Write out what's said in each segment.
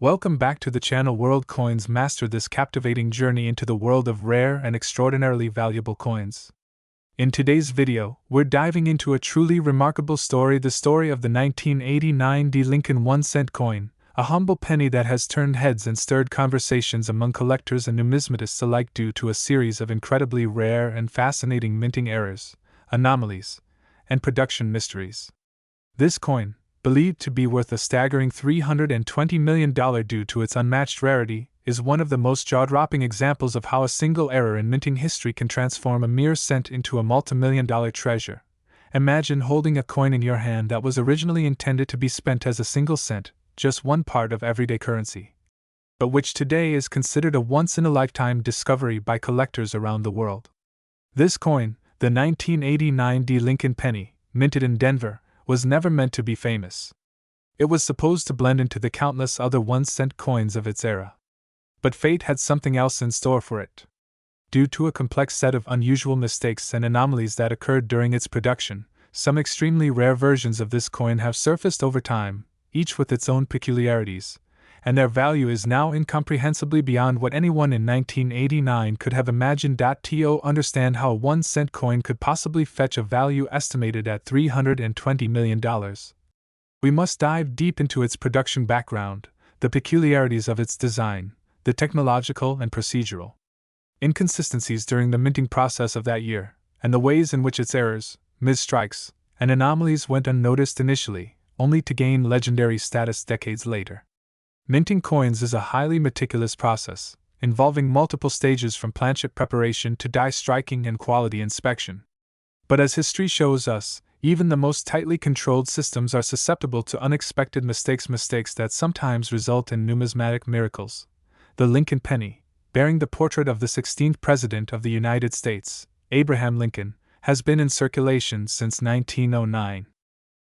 Welcome back to the channel. World Coins Master this captivating journey into the world of rare and extraordinarily valuable coins. In today's video, we're diving into a truly remarkable story, the story of the 1989 D. Lincoln 1-cent coin, a humble penny that has turned heads and stirred conversations among collectors and numismatists alike due to a series of incredibly rare and fascinating minting errors, anomalies, and production mysteries. This coin, believed to be worth a staggering $320 million due to its unmatched rarity, is one of the most jaw-dropping examples of how a single error in minting history can transform a mere cent into a multi-million-dollar treasure. Imagine holding a coin in your hand that was originally intended to be spent as a single cent, just one part of everyday currency, but which today is considered a once-in-a-lifetime discovery by collectors around the world. This coin, the 1989 D. Lincoln penny, minted in Denver, was never meant to be famous. It was supposed to blend into the countless other 1-cent coins of its era. But fate had something else in store for it. Due to a complex set of unusual mistakes and anomalies that occurred during its production, some extremely rare versions of this coin have surfaced over time, each with its own peculiarities, and their value is now incomprehensibly beyond what anyone in 1989 could have imagined. To understand how a 1-cent coin could possibly fetch a value estimated at $320 million, we must dive deep into its production background, the peculiarities of its design, the technological and procedural inconsistencies during the minting process of that year, and the ways in which its errors, misstrikes, and anomalies went unnoticed initially, only to gain legendary status decades later. Minting coins is a highly meticulous process, involving multiple stages from planchet preparation to die striking and quality inspection. But as history shows us, even the most tightly controlled systems are susceptible to unexpected mistakes that sometimes result in numismatic miracles. The Lincoln penny, bearing the portrait of the 16th President of the United States, Abraham Lincoln, has been in circulation since 1909.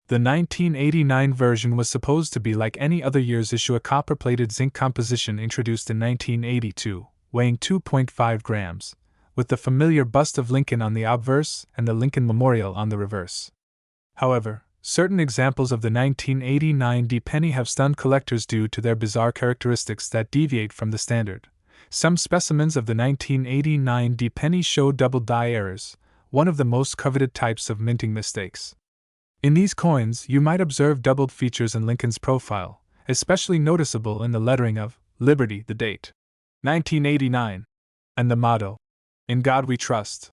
The 1989 version was supposed to be like any other year's issue, a copper-plated zinc composition introduced in 1982, weighing 2.5 grams, with the familiar bust of Lincoln on the obverse and the Lincoln Memorial on the reverse. However, certain examples of the 1989 D penny have stunned collectors due to their bizarre characteristics that deviate from the standard. Some specimens of the 1989 D penny show double die errors, one of the most coveted types of minting mistakes. In these coins, you might observe doubled features in Lincoln's profile, especially noticeable in the lettering of Liberty, the date, 1989, and the motto, In God We Trust.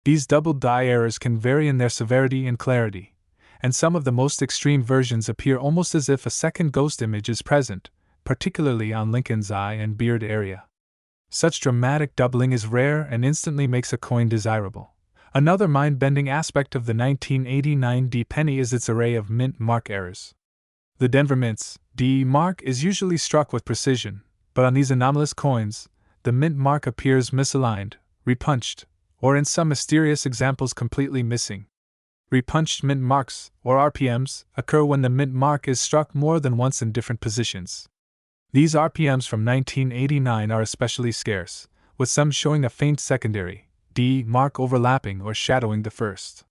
These doubled die errors can vary in their severity and clarity, and some of the most extreme versions appear almost as if a second ghost image is present, particularly on Lincoln's eye and beard area. Such dramatic doubling is rare and instantly makes a coin desirable. Another mind-bending aspect of the 1989 D penny is its array of mint mark errors. The Denver Mint's D mark is usually struck with precision, but on these anomalous coins, the mint mark appears misaligned, repunched, or in some mysterious examples completely missing. Repunched mint marks, or RPMs, occur when the mint mark is struck more than once in different positions. These RPMs from 1989 are especially scarce, with some showing a faint secondary D mark overlapping or shadowing the first.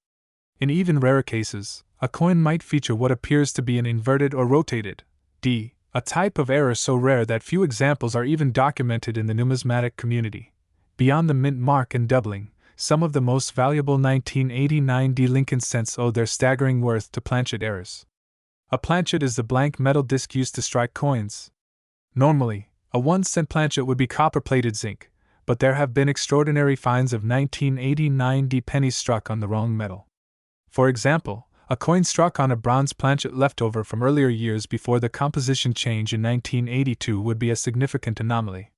In even rarer cases, a coin might feature what appears to be an inverted or rotated D, a type of error so rare that few examples are even documented in the numismatic community. Beyond the mint mark and doubling, some of the most valuable 1989 D Lincoln cents owe their staggering worth to planchet errors. A planchet is the blank metal disc used to strike coins. Normally, a 1-cent planchet would be copper-plated zinc, but there have been extraordinary finds of 1989 D pennies struck on the wrong metal. For example, a coin struck on a bronze planchet leftover from earlier years before the composition change in 1982 would be a significant anomaly.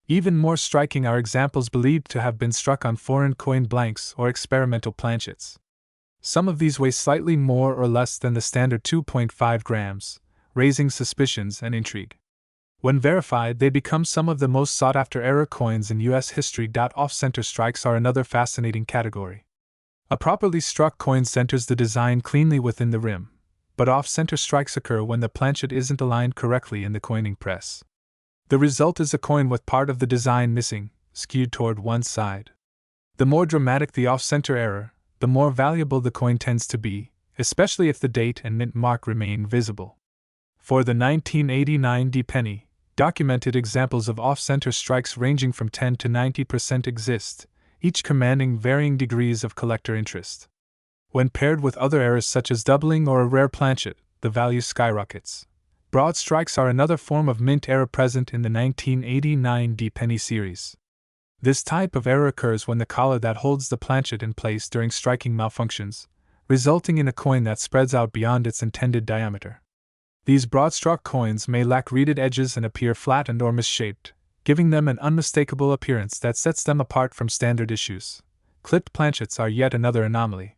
Even more striking are examples believed to have been struck on foreign coin blanks or experimental planchets. Some of these weigh slightly more or less than the standard 2.5 grams, raising suspicions and intrigue. When verified, they become some of the most sought-after error coins in U.S. history. Off-center strikes are another fascinating category. A properly struck coin centers the design cleanly within the rim, but off-center strikes occur when the planchet isn't aligned correctly in the coining press. The result is a coin with part of the design missing, skewed toward one side. The more dramatic the off-center error, the more valuable the coin tends to be, especially if the date and mint mark remain visible. For the 1989 D penny, Documented examples of off-center strikes ranging from 10 to 90% exist, each commanding varying degrees of collector interest. When paired with other errors such as doubling or a rare planchet, the value skyrockets. Broad strikes are another form of mint error present in the 1989 D-penny series. This type of error occurs when the collar that holds the planchet in place during striking malfunctions, resulting in a coin that spreads out beyond its intended diameter. These broad-stroke coins may lack reeded edges and appear flattened or misshaped, giving them an unmistakable appearance that sets them apart from standard issues. Clipped planchets are yet another anomaly.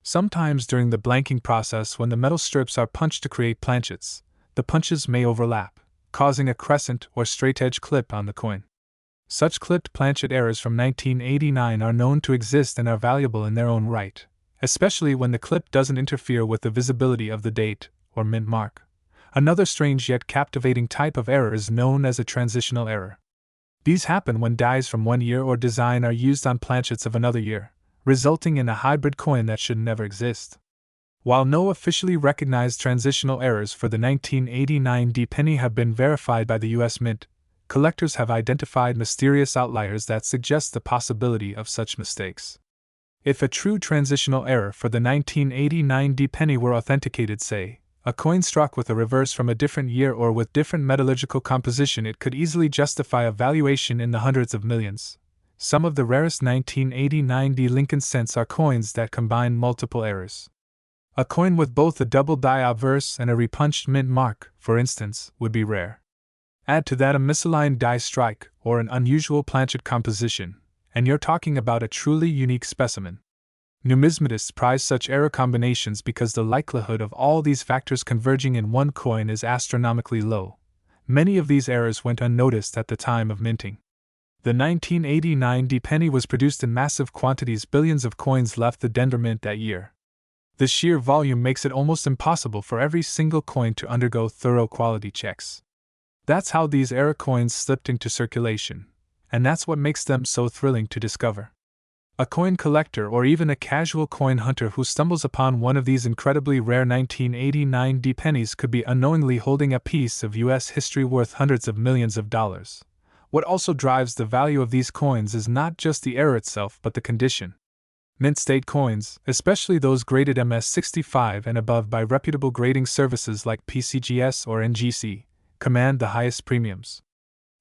Sometimes during the blanking process, when the metal strips are punched to create planchets, the punches may overlap, causing a crescent or straight-edge clip on the coin. Such clipped planchet errors from 1989 are known to exist and are valuable in their own right, especially when the clip doesn't interfere with the visibility of the date or mint mark. Another strange yet captivating type of error is known as a transitional error. These happen when dies from one year or design are used on planchets of another year, resulting in a hybrid coin that should never exist. While no officially recognized transitional errors for the 1989 D-penny have been verified by the U.S. Mint, collectors have identified mysterious outliers that suggest the possibility of such mistakes. If a true transitional error for the 1989 D-penny were authenticated, say, a coin struck with a reverse from a different year or with different metallurgical composition, it could easily justify a valuation in the hundreds of millions. Some of the rarest 1989 D Lincoln cents are coins that combine multiple errors. A coin with both a double die obverse and a repunched mint mark, for instance, would be rare. Add to that a misaligned die strike or an unusual planchet composition, and you're talking about a truly unique specimen. Numismatists prize such error combinations because the likelihood of all these factors converging in one coin is astronomically low. Many of these errors went unnoticed at the time of minting. The 1989 D-penny was produced in massive quantities. Billions of coins left the Denver Mint that year. The sheer volume makes it almost impossible for every single coin to undergo thorough quality checks. That's how these error coins slipped into circulation, and that's what makes them so thrilling to discover. A coin collector or even a casual coin hunter who stumbles upon one of these incredibly rare 1989 D-pennies could be unknowingly holding a piece of U.S. history worth hundreds of millions of dollars. What also drives the value of these coins is not just the error itself but the condition. Mint state coins, especially those graded MS-65 and above by reputable grading services like PCGS or NGC, command the highest premiums.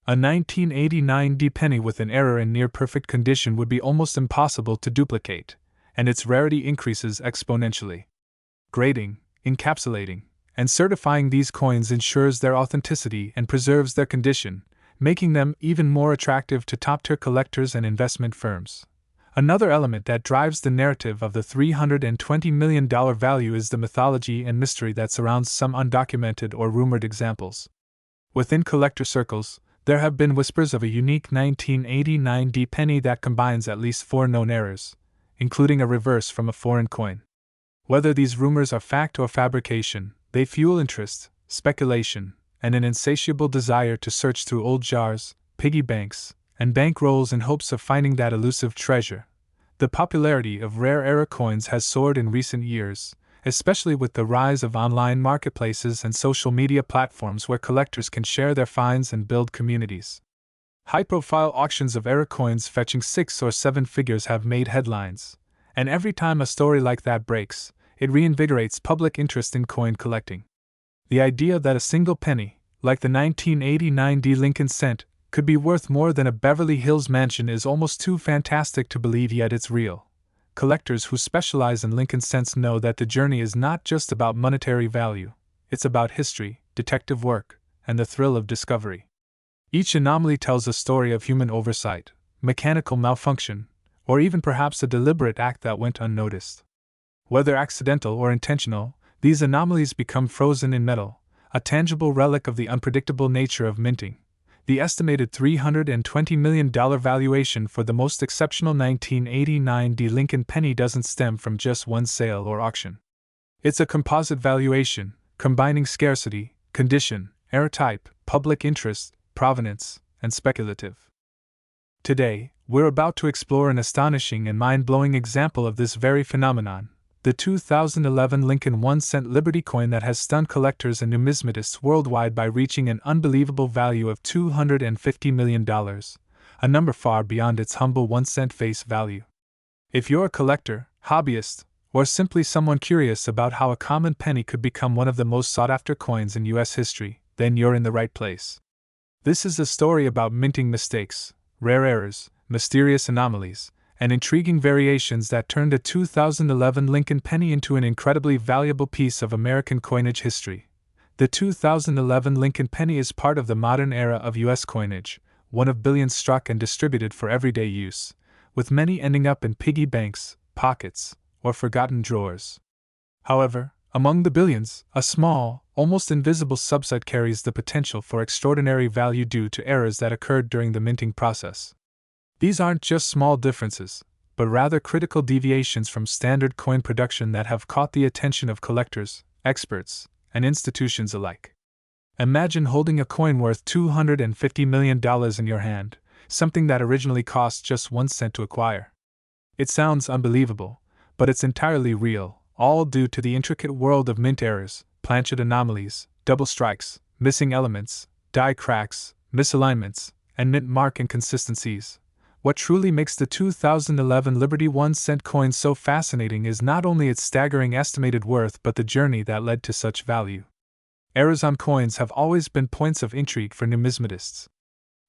A 1989 D-penny with an error in near-perfect condition would be almost impossible to duplicate, and its rarity increases exponentially. Grading, encapsulating, and certifying these coins ensures their authenticity and preserves their condition, making them even more attractive to top-tier collectors and investment firms. Another element that drives the narrative of the $320 million value is the mythology and mystery that surrounds some undocumented or rumored examples. Within collector circles, there have been whispers of a unique 1989 D-penny that combines at least 4 known errors, including a reverse from a foreign coin. Whether these rumors are fact or fabrication, they fuel interest, speculation, and an insatiable desire to search through old jars, piggy banks, and bankrolls in hopes of finding that elusive treasure. The popularity of rare error coins has soared in recent years, especially with the rise of online marketplaces and social media platforms where collectors can share their finds and build communities. High-profile auctions of error coins fetching 6 or 7 figures have made headlines, and every time a story like that breaks, it reinvigorates public interest in coin collecting. The idea that a single penny, like the 1989 D Lincoln cent, could be worth more than a Beverly Hills mansion is almost too fantastic to believe, yet it's real. Collectors who specialize in Lincoln cents know that the journey is not just about monetary value, it's about history, detective work, and the thrill of discovery. Each anomaly tells a story of human oversight, mechanical malfunction, or even perhaps a deliberate act that went unnoticed. Whether accidental or intentional, these anomalies become frozen in metal, a tangible relic of the unpredictable nature of minting. The estimated $320 million valuation for the most exceptional 1989 D Lincoln penny doesn't stem from just one sale or auction. It's a composite valuation, combining scarcity, condition, error type, public interest, provenance, and speculative. Today, we're about to explore an astonishing and mind-blowing example of this very phenomenon, the 2011 Lincoln 1-cent Liberty coin that has stunned collectors and numismatists worldwide by reaching an unbelievable value of $250 million, a number far beyond its humble 1-cent face value. If you're a collector, hobbyist, or simply someone curious about how a common penny could become one of the most sought-after coins in U.S. history, then you're in the right place. This is a story about minting mistakes, rare errors, mysterious anomalies, and intriguing variations that turned the 2011 Lincoln penny into an incredibly valuable piece of American coinage history. The 2011 Lincoln penny is part of the modern era of U.S. coinage, one of billions struck and distributed for everyday use, with many ending up in piggy banks, pockets, or forgotten drawers. However, among the billions, a small, almost invisible subset carries the potential for extraordinary value due to errors that occurred during the minting process. These aren't just small differences, but rather critical deviations from standard coin production that have caught the attention of collectors, experts, and institutions alike. Imagine holding a coin worth $250 million in your hand, something that originally cost just 1 cent to acquire. It sounds unbelievable, but it's entirely real, all due to the intricate world of mint errors, planchet anomalies, double strikes, missing elements, die cracks, misalignments, and mint mark inconsistencies. What truly makes the 2011 Liberty 1-cent coin so fascinating is not only its staggering estimated worth but the journey that led to such value. Errors on coins have always been points of intrigue for numismatists.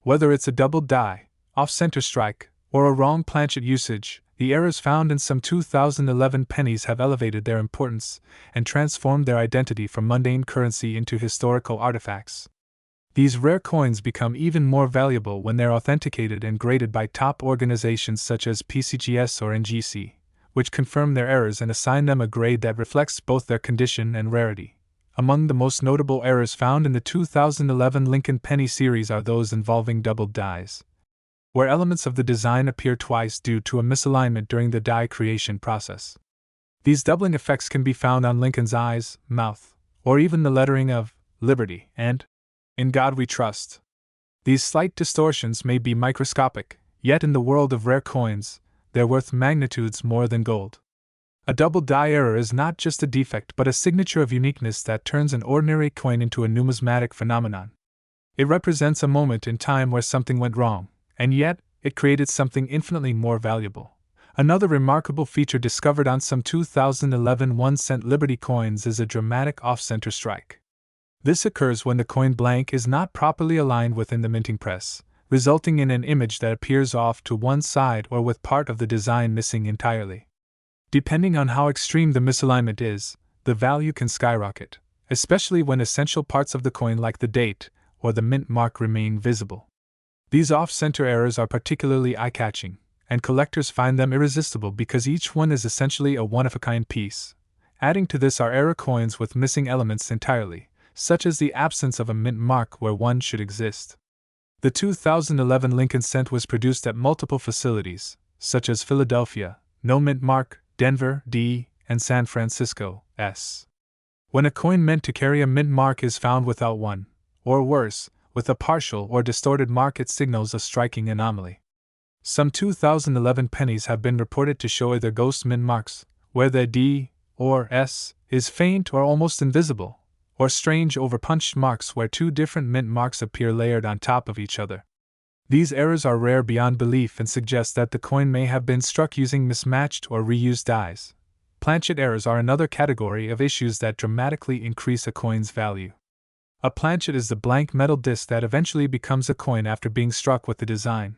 Whether it's a double die, off-center strike, or a wrong planchet usage, the errors found in some 2011 pennies have elevated their importance and transformed their identity from mundane currency into historical artifacts. These rare coins become even more valuable when they're authenticated and graded by top organizations such as PCGS or NGC, which confirm their errors and assign them a grade that reflects both their condition and rarity. Among the most notable errors found in the 2011 Lincoln penny series are those involving double dies, where elements of the design appear twice due to a misalignment during the die creation process. These doubling effects can be found on Lincoln's eyes, mouth, or even the lettering of Liberty and In God We Trust. These slight distortions may be microscopic, yet in the world of rare coins, they're worth magnitudes more than gold. A double die error is not just a defect but a signature of uniqueness that turns an ordinary coin into a numismatic phenomenon. It represents a moment in time where something went wrong, and yet, it created something infinitely more valuable. Another remarkable feature discovered on some 2011 1-cent Liberty coins is a dramatic off-center strike. This occurs when the coin blank is not properly aligned within the minting press, resulting in an image that appears off to one side or with part of the design missing entirely. Depending on how extreme the misalignment is, the value can skyrocket, especially when essential parts of the coin like the date or the mint mark remain visible. These off-center errors are particularly eye-catching, and collectors find them irresistible because each one is essentially a one-of-a-kind piece. Adding to this are error coins with missing elements entirely, such as the absence of a mint mark where one should exist. The 2011 Lincoln cent was produced at multiple facilities, such as Philadelphia, no mint mark, Denver, D, and San Francisco, S. When a coin meant to carry a mint mark is found without one, or worse, with a partial or distorted mark, it signals a striking anomaly. Some 2011 pennies have been reported to show either ghost mint marks, where the D or S is faint or almost invisible, or strange overpunched marks where two different mint marks appear layered on top of each other. These errors are rare beyond belief and suggest that the coin may have been struck using mismatched or reused dies. Planchet errors are another category of issues that dramatically increase a coin's value. A planchet is the blank metal disc that eventually becomes a coin after being struck with the design.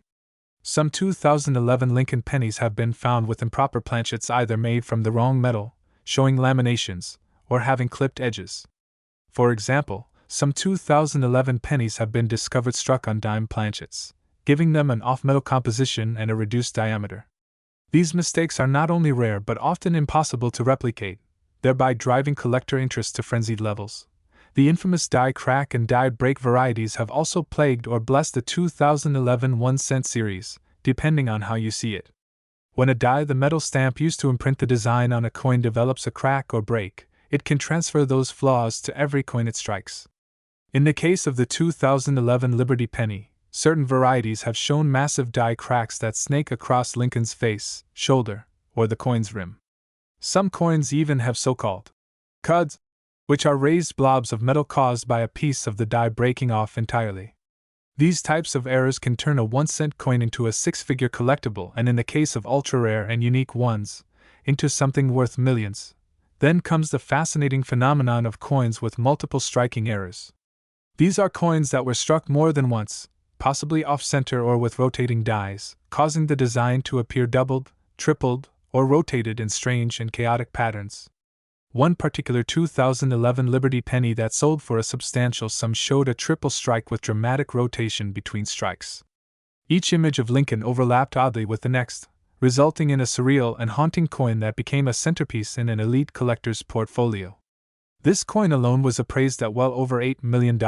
Some 2011 Lincoln pennies have been found with improper planchets, either made from the wrong metal, showing laminations, or having clipped edges. For example, some 2011 pennies have been discovered struck on dime planchets, giving them an off-metal composition and a reduced diameter. These mistakes are not only rare but often impossible to replicate, thereby driving collector interest to frenzied levels. The infamous die crack and die break varieties have also plagued or blessed the 2011 1-cent series, depending on how you see it. When a die, the metal stamp used to imprint the design on a coin, develops a crack or break, it can transfer those flaws to every coin it strikes. In the case of the 2011 Liberty penny, certain varieties have shown massive die cracks that snake across Lincoln's face, shoulder, or the coin's rim. Some coins even have so-called cuds, which are raised blobs of metal caused by a piece of the die breaking off entirely. These types of errors can turn a 1-cent coin into a 6-figure collectible, and in the case of ultra-rare and unique ones, into something worth millions. Then comes the fascinating phenomenon of coins with multiple striking errors. These are coins that were struck more than once, possibly off-center or with rotating dies, causing the design to appear doubled, tripled, or rotated in strange and chaotic patterns. One particular 2011 Liberty penny that sold for a substantial sum showed a triple strike with dramatic rotation between strikes. Each image of Lincoln overlapped oddly with the next, resulting in a surreal and haunting coin that became a centerpiece in an elite collector's portfolio. This coin alone was appraised at well over $8 million.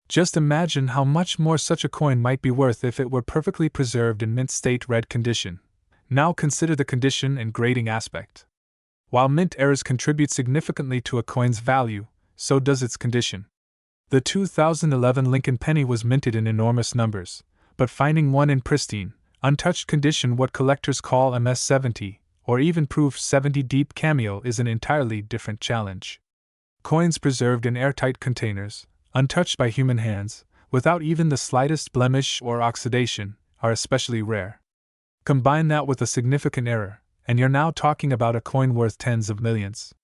Just imagine how much more such a coin might be worth if it were perfectly preserved in mint state red condition. Now consider the condition and grading aspect. While mint errors contribute significantly to a coin's value, so does its condition. The 2011 Lincoln penny was minted in enormous numbers, but finding one in pristine, untouched condition, what collectors call MS-70, or even proof 70 deep cameo, is an entirely different challenge. Coins preserved in airtight containers, untouched by human hands, without even the slightest blemish or oxidation, are especially rare. Combine that with a significant error, and you're now talking about a coin worth tens of millions.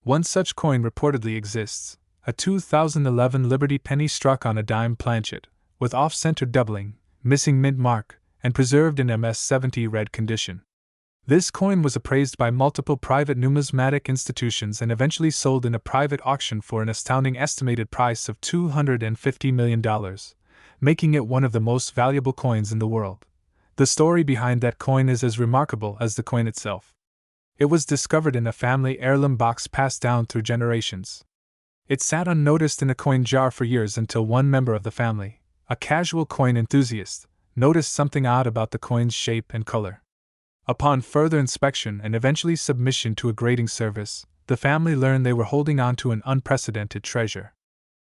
One such coin reportedly exists, a 2011 Liberty penny struck on a dime planchet, with off-center doubling, missing mint mark, and preserved in MS-70 red condition. This coin was appraised by multiple private numismatic institutions and eventually sold in a private auction for an astounding estimated price of $250 million, making it one of the most valuable coins in the world. The story behind that coin is as remarkable as the coin itself. It was discovered in a family heirloom box passed down through generations. It sat unnoticed in a coin jar for years until one member of the family, a casual coin enthusiast, noticed something odd about the coin's shape and color. Upon further inspection and eventually submission to a grading service, the family learned they were holding on to an unprecedented treasure.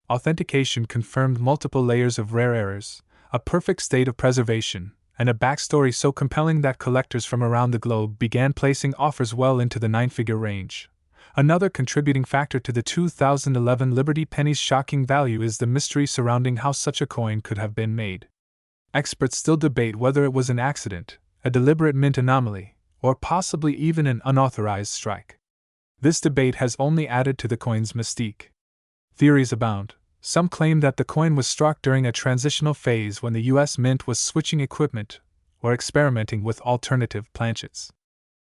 Authentication confirmed multiple layers of rare errors, a perfect state of preservation, and a backstory so compelling that collectors from around the globe began placing offers well into the 9-figure range. Another contributing factor to the 2011 Liberty penny's shocking value is the mystery surrounding how such a coin could have been made. Experts still debate whether it was an accident, a deliberate mint anomaly, or possibly even an unauthorized strike. This debate has only added to the coin's mystique. Theories abound. Some claim that the coin was struck during a transitional phase when the U.S. Mint was switching equipment or experimenting with alternative planchets.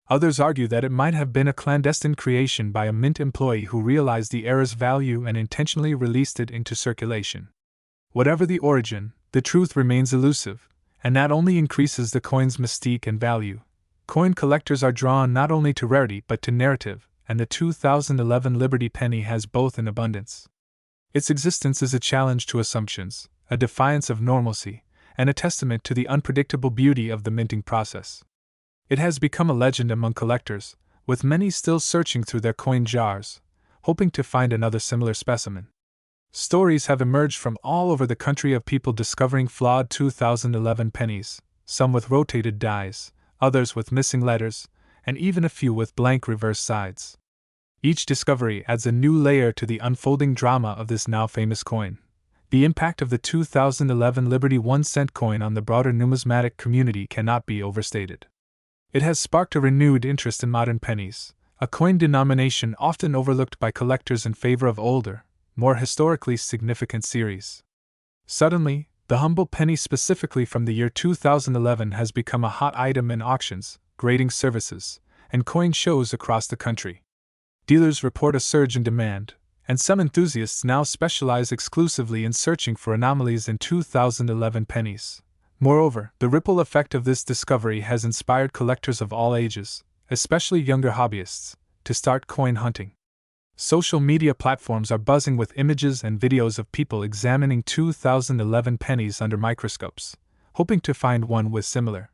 Others argue that it might have been a clandestine creation by a mint employee who realized the error's value and intentionally released it into circulation. Whatever the origin, the truth remains elusive, and that only increases the coin's mystique and value. Coin collectors are drawn not only to rarity but to narrative, and the 2011 Liberty penny has both in abundance. Its existence is a challenge to assumptions, a defiance of normalcy, and a testament to the unpredictable beauty of the minting process. It has become a legend among collectors, with many still searching through their coin jars, hoping to find another similar specimen. Stories have emerged from all over the country of people discovering flawed 2011 pennies, some with rotated dies, others with missing letters, and even a few with blank reverse sides. Each discovery adds a new layer to the unfolding drama of this now famous coin. The impact of the 2011 Liberty 1-cent coin on the broader numismatic community cannot be overstated. It has sparked a renewed interest in modern pennies, a coin denomination often overlooked by collectors in favor of older, more historically significant series. Suddenly, the humble penny specifically from the year 2011 has become a hot item in auctions, grading services, and coin shows across the country. Dealers report a surge in demand, and some enthusiasts now specialize exclusively in searching for anomalies in 2011 pennies. Moreover, the ripple effect of this discovery has inspired collectors of all ages, especially younger hobbyists, to start coin hunting. Social media platforms are buzzing with images and videos of people examining 2011 pennies under microscopes, hoping to find one with similar